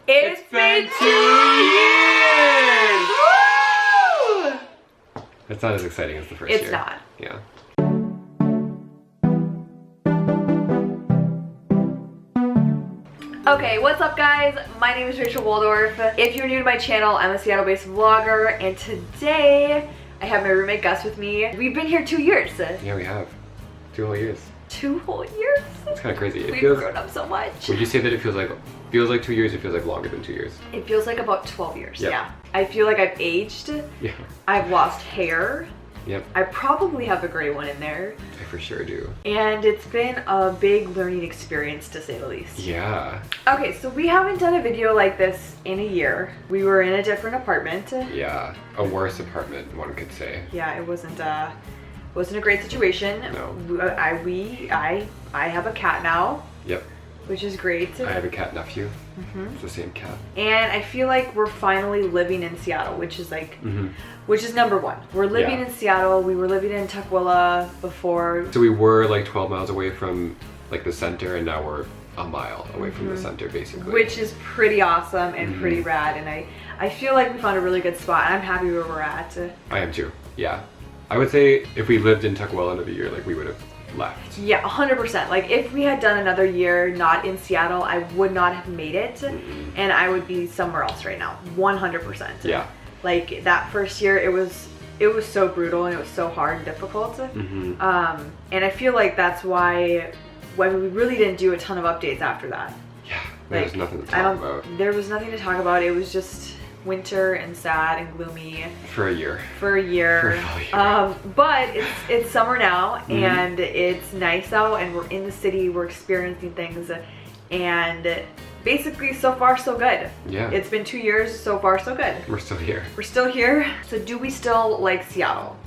It's been 2 years! Woo! It's not as exciting as the first year. It's not. Yeah. Okay, what's up guys? My name is Rachel Waldorf. If you're new to my channel, I'm a Seattle-based vlogger, and today I have my roommate Gus with me. We've been here 2 years. Yeah, we have. 2 whole years. 2 whole years? It's kind of crazy. We've grown up so much. Would you say that it feels like 2 years, or feels like longer than 2 years? It feels like about 12 years, Yep. yeah. I feel like I've aged. Yeah. I've lost hair. Yep. I probably have a gray one in there. I for sure do. And it's been a big learning experience, to say the least. Yeah. Okay, so we haven't done a video like this in a year. We were in a different apartment. Yeah, a worse apartment, one could say. Yeah, it wasn't a great situation. No. I have a cat now. Yep. Which is great. I have a cat nephew. It's the same cat. And I feel like we're finally living in Seattle, which is like, which is number one. We're living in Seattle. We were living in Tukwila before. So we were like 12 miles away from like the center, and now we're a mile away from the center, basically. Which is pretty awesome and pretty rad. And I feel like we found a really good spot. I'm happy where we're at. I am too. Yeah. I would say if we lived in Tukwila another year, like we would have left. Yeah, 100%. Like if we had done another year not in Seattle, I would not have made it, and I would be somewhere else right now. 100%. Yeah. Like that first year, it was so brutal and it was so hard and difficult. And I feel like that's why when we really didn't do a ton of updates after that. Yeah. There was nothing to talk about. There was nothing to talk about. It was just winter and sad and gloomy for a year. For a year. But it's summer now, and it's nice out, and we're in the city, we're experiencing things, and basically so far so good. Yeah. It's been 2 years, so far so good. We're still here. We're still here. So do we still like Seattle?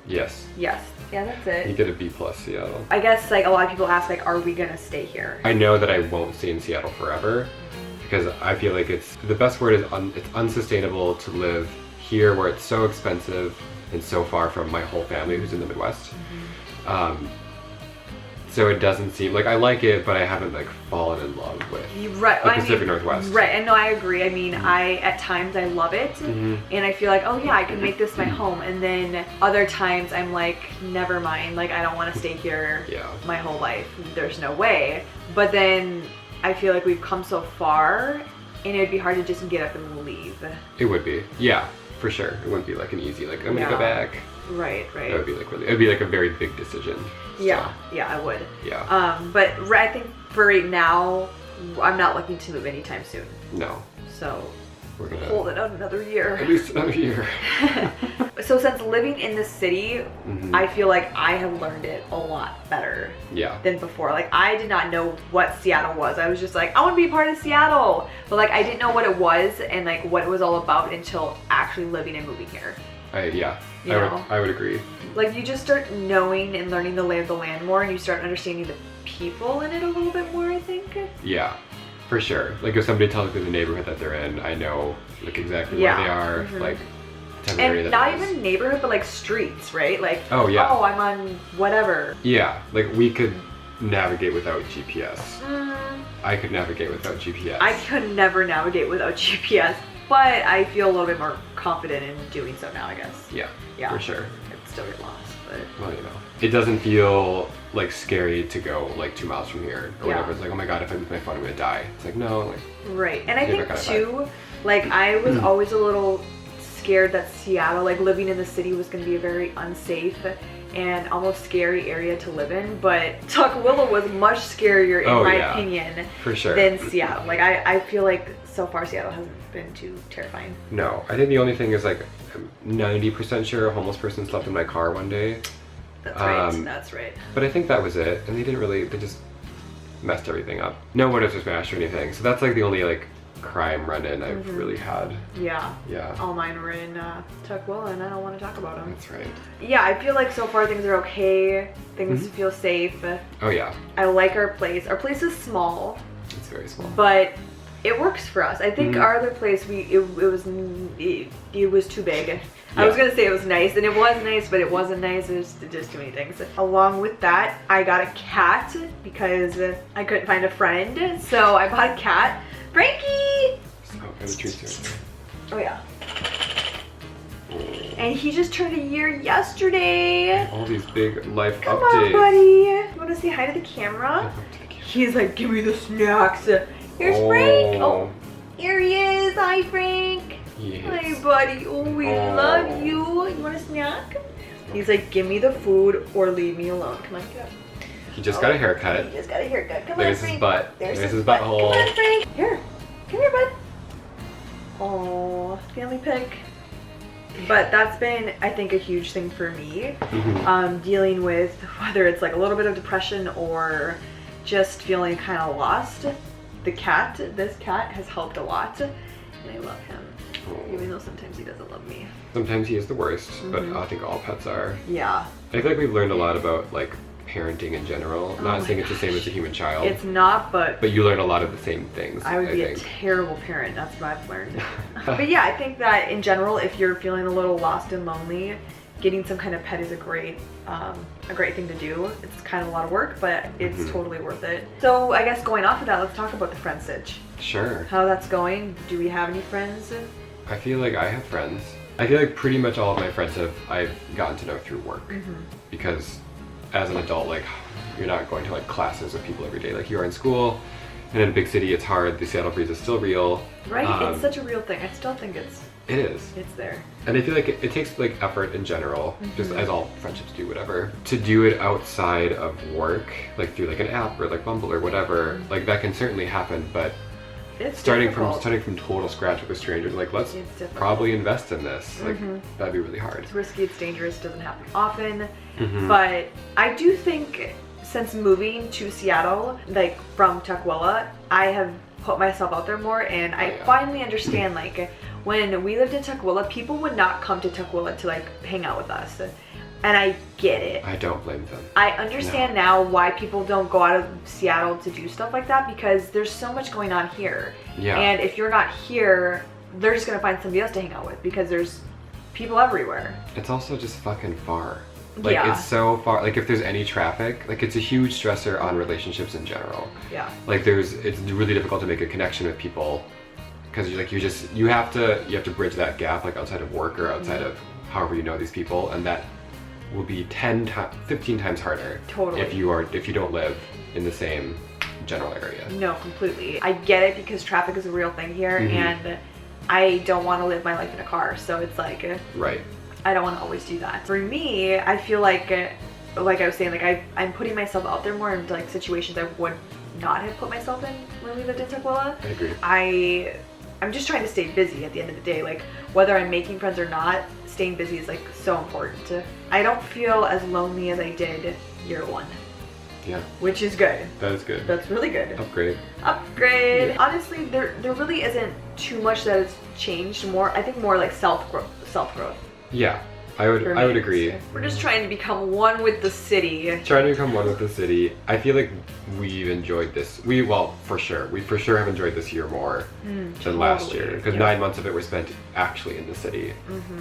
Yes. Yes. Yeah, that's it. You get a B+ Seattle. I guess like a lot of people ask like, are we gonna stay here? I know that I won't stay in Seattle forever, because I feel like it's, the best word is it's unsustainable to live here where it's so expensive and so far from my whole family who's in the Midwest. So it doesn't seem like I like it, but I haven't like fallen in love with the Pacific Northwest. Right, and no, I agree. I mean, at times I love it, and I feel like, oh yeah, I can make this my home, and then other times I'm like, never mind, like I don't want to stay here my whole life. There's no way. But then I feel like we've come so far, and it would be hard to just get up and leave. It would be, yeah, for sure. It wouldn't be like an easy, like I'm gonna go back. Right. It would be like it would be like a very big decision. Yeah, yeah, I would. Yeah. But I think for right now, I'm not looking to move anytime soon. No. So we're gonna hold it out another year. At least another year. So since living in the city, I feel like I have learned it a lot better than before. Like I did not know what Seattle was. I was just like, I want to be part of Seattle. But like I didn't know what it was and like what it was all about until actually living and moving here. I would agree. Like you just start knowing and learning the lay of the land more, and you start understanding the people in it a little bit more, I think. Yeah, for sure. Like if somebody tells me the neighborhood that they're in, I know like exactly where they are, like and not even neighborhood, but like streets, right? Like oh I'm on whatever. Yeah, like we could navigate without GPS. I could navigate without GPS. I could never navigate without GPS, but I feel a little bit more confident in doing so now, I guess. Yeah, for sure. I'd still get lost, but well, you know, it doesn't feel like scary to go like 2 miles from here or whatever. It's like, oh my god, if I lose my phone, I'm gonna die. It's like, no, like right. And I think too, like I was always a little scared that Seattle, like living in the city, was gonna be a very unsafe and almost scary area to live in, but Tukwila was much scarier in my opinion for sure than Seattle. Like I feel like so far Seattle hasn't been too terrifying. No, I think the only thing is like I'm 90% sure a homeless person slept in my car one day. That's right, that's right. But I think that was it, and they just messed everything up. No windows were smashed or anything, so that's like the only like crime run-in I've really had. Yeah. Yeah. All mine were in Tukwila, and I don't want to talk about them. That's right. Yeah, I feel like so far things are okay. Things feel safe. Oh yeah. I like our place. Our place is small. It's very small. But it works for us. I think our other place, it was too big. I was gonna say it was nice, and it was nice, but it wasn't nice. There's just too many things. Along with that, I got a cat because I couldn't find a friend, so I bought a cat. Frankie! the treats here. Oh yeah. And he just turned a year yesterday. All these big life Come updates. on, buddy. You want to say hi to the camera? He's like, give me the snacks. Here's Frank. Oh, here he is. Hi, Frank. Yes. Hi, buddy. Oh, we love you. You want a snack? He's like, give me the food or leave me alone. Come on, get up. He just got a haircut. He just got a haircut. Come There's on, Frank. his butt. There's his butthole. Come on, Frank. Here. Come here, bud. Oh, family pic. But that's been, I think, a huge thing for me. Dealing with whether it's like a little bit of depression or just feeling kind of lost. This cat has helped a lot. And I love him. Even though sometimes he doesn't love me. Sometimes he is the worst, but I think all pets are. Yeah. I feel like we've learned a lot about like parenting in general. Not saying it's the same as a human child. It's not, but you learn a lot of the same things. I would be a terrible parent. That's what I've learned. But yeah, I think that in general, if you're feeling a little lost and lonely, getting some kind of pet is a great thing to do. It's kind of a lot of work, but it's totally worth it. So I guess going off of that, let's talk about the friend sitch. Sure. How that's going. Do we have any friends? I feel like I have friends. I feel like pretty much all of my friends I've gotten to know through work. Because as an adult, like, you're not going to like classes with people every day like you are in school. And in a big city, it's hard. The Seattle breeze is still real. Right, it's such a real thing. I still think it is. It's there. And I feel like it takes like effort in general, just as all friendships do, whatever. To do it outside of work, like through like an app or like Bumble or whatever, like that can certainly happen, but it's starting from total scratch with a stranger, like let's probably invest in this. Like that'd be really hard. It's risky, it's dangerous, doesn't happen often. But I do think since moving to Seattle, like from Tukwila, I have put myself out there more, and I finally understand like when we lived in Tukwila, people would not come to Tukwila to like hang out with us. And I get it. I don't blame them. I understand now why people don't go out of Seattle to do stuff like that, because there's so much going on here. Yeah. And if you're not here, they're just gonna find somebody else to hang out with because there's people everywhere. It's also just fucking far. Like it's so far. Like if there's any traffic, like it's a huge stressor on relationships in general. Yeah. Like it's really difficult to make a connection with people because you have to bridge that gap like outside of work or outside of however you know these people, and that will be 15 times harder if you don't live in the same general area. No, completely. I get it because traffic is a real thing here, and I don't want to live my life in a car, so it's like I don't want to always do that. For me, I feel like I was saying, like I'm putting myself out there more into like situations I would not have put myself in when we lived in Tukwila. I agree. I'm just trying to stay busy at the end of the day. Like whether I'm making friends or not, staying busy is like so important. I don't feel as lonely as I did year one. Yeah. Which is good. That is good. That's really good. Upgrade. Yeah. Honestly, there really isn't too much that has changed. I think more like self-growth. Yeah. I would agree. We're just trying to become one with the city. Trying to become one with the city. I feel like we've enjoyed this. We for sure have enjoyed this year more than last year, because 9 months of it were spent actually in the city.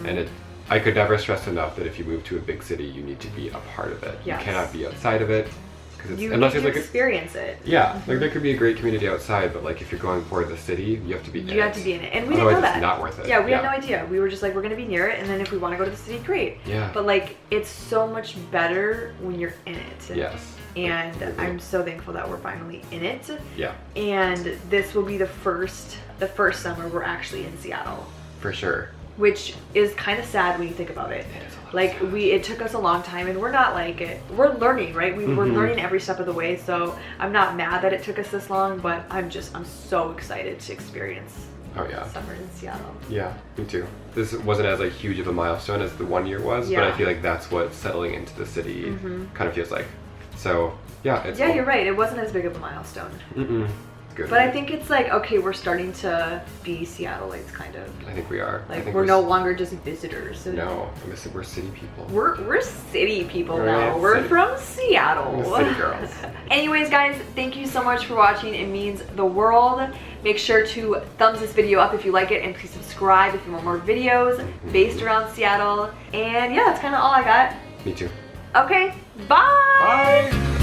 And I could never stress enough that if you move to a big city, you need to be a part of it. Yes. You cannot be outside of it. You need to experience it. Yeah, like there could be a great community outside, but like if you're going for the city, you have to be in it. You have to be in it. And we didn't know that. It's not worth it. Yeah, we had no idea. We were just like, we're going to be near it, and then if we want to go to the city, great. Yeah. But like, it's so much better when you're in it. Yes. And I'm so thankful that we're finally in it. Yeah. And this will be the first summer we're actually in Seattle. For sure. Which is kind of sad when you think about it. It is a lot like sad. It took us a long time, and we're not like, we're learning, right? We're learning every step of the way, so I'm not mad that it took us this long, but I'm so excited to experience summer in Seattle. Yeah, me too. This wasn't as like huge of a milestone as the 1 year was, but I feel like that's what settling into the city kind of feels like. So yeah, you're right. It wasn't as big of a milestone. Good. But I think it's like, okay, we're starting to be Seattleites, kind of. I think we are. Like we're no longer just visitors. No, we're city people. We're city people now. We're from Seattle. We're city girls. Anyways, guys, thank you so much for watching. It means the world. Make sure to thumbs this video up if you like it, and please subscribe if you want more videos based around Seattle. And yeah, that's kind of all I got. Me too. Okay, bye! Bye!